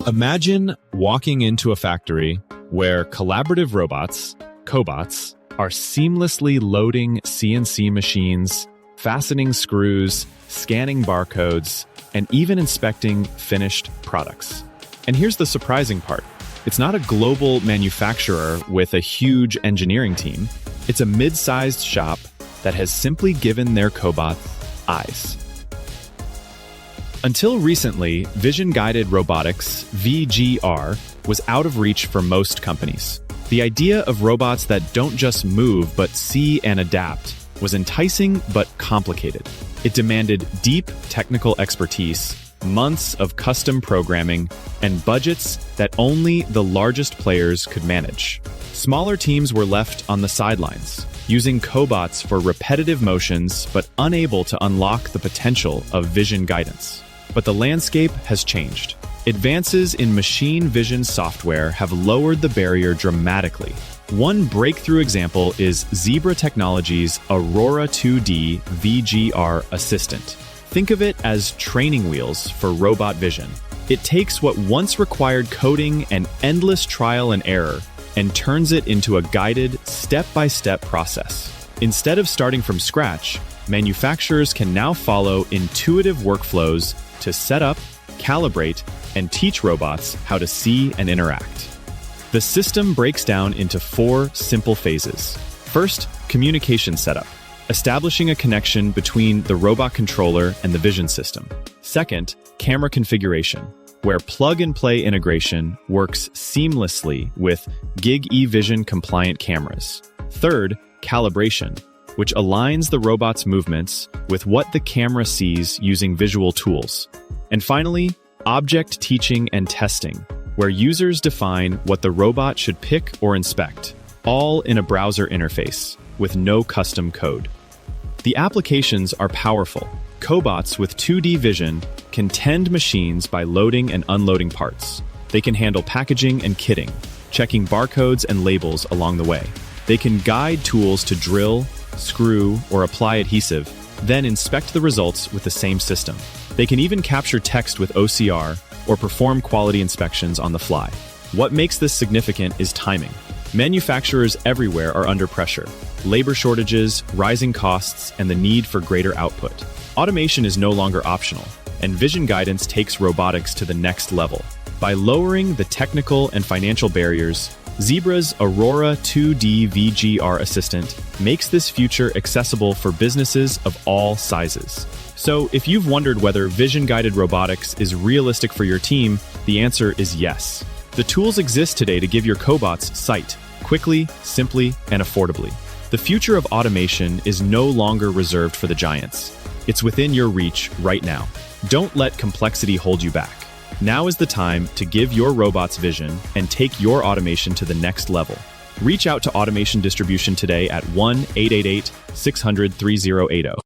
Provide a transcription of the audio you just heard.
Imagine walking into a factory where collaborative robots, cobots, are seamlessly loading CNC machines, fastening screws, scanning barcodes, and even inspecting finished products. And here's the surprising part. It's not a global manufacturer with a huge engineering team. It's a mid-sized shop that has simply given their cobots eyes. Until recently, vision-guided robotics, VGR, was out of reach for most companies. The idea of robots that don't just move but see and adapt was enticing but complicated. It demanded deep technical expertise, months of custom programming, and budgets that only the largest players could manage. Smaller teams were left on the sidelines, using cobots for repetitive motions but unable to unlock the potential of vision guidance. But the landscape has changed. Advances in machine vision software have lowered the barrier dramatically. One breakthrough example is Zebra Technologies Aurora 2D VGR Assistant. Think of it as training wheels for robot vision. It takes what once required coding and endless trial and error and turns it into a guided, step-by-step process. Instead of starting from scratch, manufacturers can now follow intuitive workflows to set up, calibrate, and teach robots how to see and interact. The system breaks down into 4 simple phases. First, communication setup, establishing a connection between the robot controller and the vision system. Second, camera configuration, where plug-and-play integration works seamlessly with Gig eVision compliant cameras. Third, calibration, which aligns the robot's movements with what the camera sees using visual tools. And finally, object teaching and testing, where users define what the robot should pick or inspect, all in a browser interface with no custom code. The applications are powerful. Cobots with 2D vision can tend machines by loading and unloading parts. They can handle packaging and kitting, checking barcodes and labels along the way. They can guide tools to drill, screw, or apply adhesive, then inspect the results with the same system. They can even capture text with OCR or perform quality inspections on the fly. What makes this significant is timing. Manufacturers everywhere are under pressure. Labor shortages, rising costs, and the need for greater output. Automation is no longer optional, and vision guidance takes robotics to the next level. By lowering the technical and financial barriers, Zebra's Aurora 2D VGR Assistant makes this future accessible for businesses of all sizes. So, if you've wondered whether vision-guided robotics is realistic for your team, the answer is yes. The tools exist today to give your cobots sight, quickly, simply, and affordably. The future of automation is no longer reserved for the giants. It's within your reach right now. Don't let complexity hold you back. Now is the time to give your robots vision and take your automation to the next level. Reach out to Automation Distribution today at 1-888-600-3080.